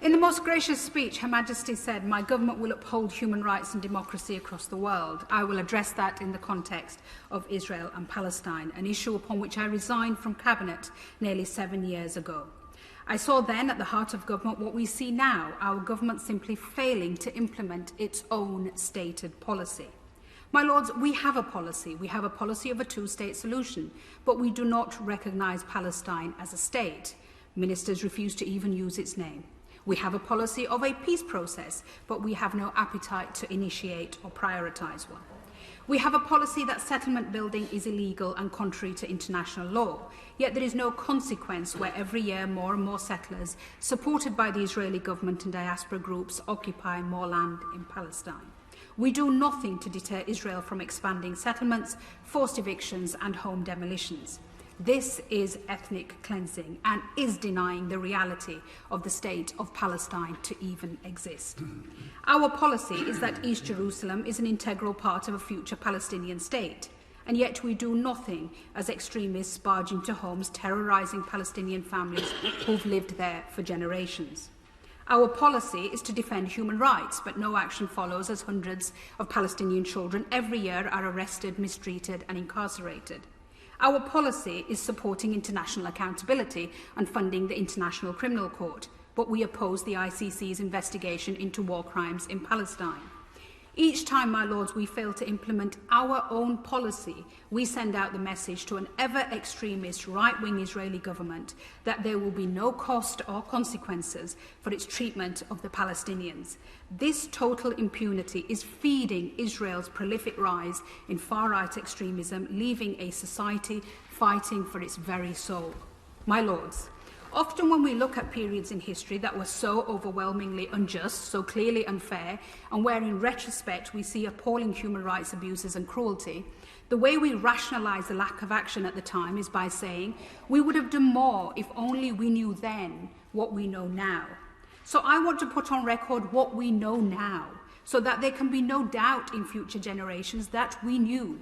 In the most gracious speech, Her Majesty said, "My government will uphold human rights and democracy across the world. I will address that in the context of Israel and Palestine, an issue upon which I resigned from Cabinet nearly 7 years ago. I saw then at the heart of government what we see now, our government simply failing to implement its own stated policy. My Lords, we have a policy. We have a policy of a two-state solution, but we do not recognise Palestine as a state. Ministers refuse to even use its name. We have a policy of a peace process, but we have no appetite to initiate or prioritise one. We have a policy that settlement building is illegal and contrary to international law, yet there is no consequence where every year more and more settlers, supported by the Israeli government and diaspora groups, occupy more land in Palestine. We do nothing to deter Israel from expanding settlements, forced evictions and home demolitions. This is ethnic cleansing and is denying the reality of the state of Palestine to even exist. Our policy is that East Jerusalem is an integral part of a future Palestinian state, and yet we do nothing as extremists barge into homes terrorising Palestinian families who've lived there for generations. Our policy is to defend human rights, but no action follows as hundreds of Palestinian children every year are arrested, mistreated and incarcerated. Our policy is supporting international accountability and funding the International Criminal Court, but we oppose the ICC's investigation into war crimes in Palestine. Each time, my Lords, we fail to implement our own policy, we send out the message to an ever-extremist right-wing Israeli government that there will be no cost or consequences for its treatment of the Palestinians. This total impunity is feeding Israel's prolific rise in far-right extremism, leaving a society fighting for its very soul. My Lords, often when we look at periods in history that were so overwhelmingly unjust, so clearly unfair, and where in retrospect we see appalling human rights abuses and cruelty, the way we rationalise the lack of action at the time is by saying we would have done more if only we knew then what we know now. So I want to put on record what we know now, so that there can be no doubt in future generations that we knew.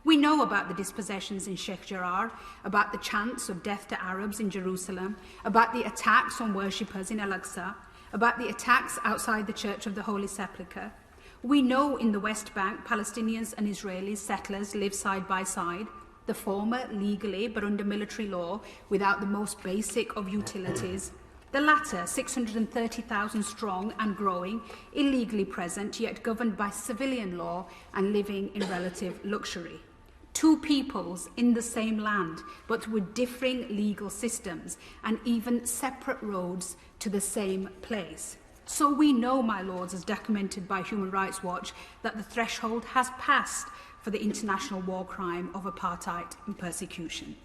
We know about the dispossessions in Sheikh Jarrah, about the chants of death to Arabs in Jerusalem, about the attacks on worshippers in Al-Aqsa, about the attacks outside the Church of the Holy Sepulchre. We know in the West Bank, Palestinians and Israeli settlers live side by side, the former legally but under military law without the most basic of utilities, the latter 630,000 strong and growing, illegally present yet governed by civilian law and living in relative luxury. Two peoples in the same land, but with differing legal systems and even separate roads to the same place. So we know, my Lords, as documented by Human Rights Watch, that the threshold has passed for the international war crime of apartheid and persecution.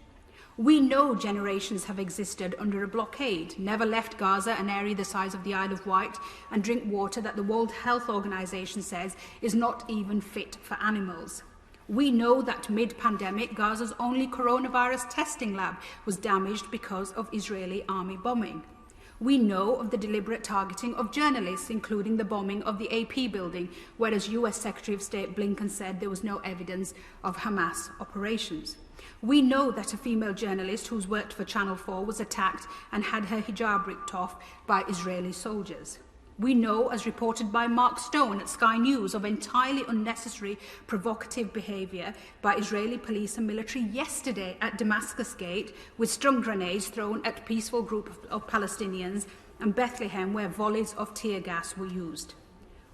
We know generations have existed under a blockade, never left Gaza, an area the size of the Isle of Wight, and drink water that the World Health Organization says is not even fit for animals. We know that mid-pandemic, Gaza's only coronavirus testing lab was damaged because of Israeli army bombing. We know of the deliberate targeting of journalists, including the bombing of the AP building, whereas US Secretary of State Blinken said there was no evidence of Hamas operations. We know that a female journalist who's worked for Channel 4 was attacked and had her hijab ripped off by Israeli soldiers. We know, as reported by Mark Stone at Sky News, of entirely unnecessary provocative behaviour by Israeli police and military yesterday at Damascus Gate, with stun grenades thrown at a peaceful group of Palestinians, and Bethlehem, where volleys of tear gas were used.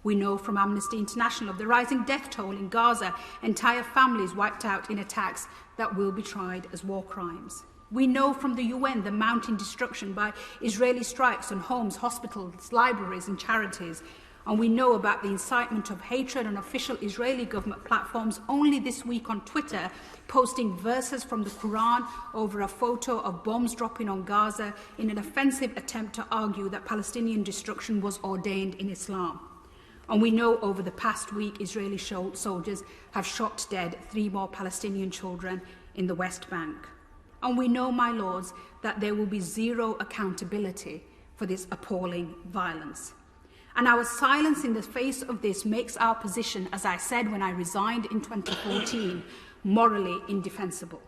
We know from Amnesty International of the rising death toll in Gaza, entire families wiped out in attacks that will be tried as war crimes. We know from the UN the mounting destruction by Israeli strikes on homes, hospitals, libraries and charities. And we know about the incitement of hatred on official Israeli government platforms only this week on Twitter, posting verses from the Quran over a photo of bombs dropping on Gaza in an offensive attempt to argue that Palestinian destruction was ordained in Islam. And we know over the past week Israeli soldiers have shot dead 3 more Palestinian children in the West Bank. And we know, my Lords, that there will be zero accountability for this appalling violence. And our silence in the face of this makes our position, as I said when I resigned in 2014, morally indefensible.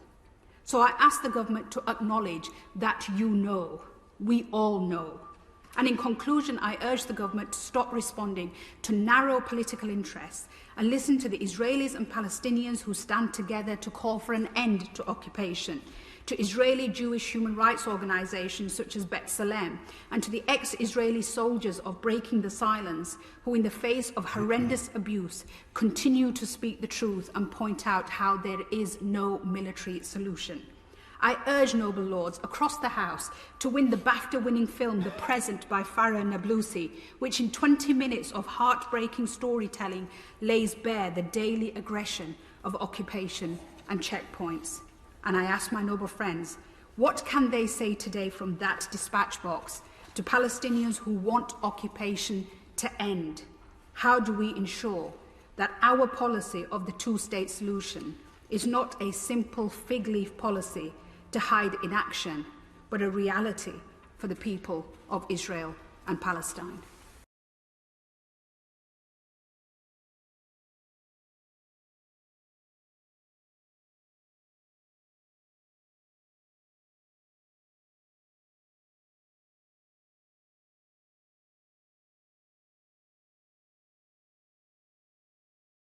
So I ask the government to acknowledge that you know, we all know, And in conclusion, I urge the government to stop responding to narrow political interests and listen to the Israelis and Palestinians who stand together to call for an end to occupation, to Israeli Jewish human rights organisations such as B'Tselem, and to the ex-Israeli soldiers of Breaking the Silence, who in the face of horrendous abuse continue to speak the truth and point out how there is no military solution. I urge noble lords across the House to win the BAFTA-winning film The Present by Farah Nablusi, which in 20 minutes of heartbreaking storytelling lays bare the daily aggression of occupation and checkpoints. And I ask my noble friends, what can they say today from that dispatch box to Palestinians who want occupation to end? How do we ensure that our policy of the two-state solution is not a simple fig leaf policy to hide inaction, but a reality for the people of Israel and Palestine?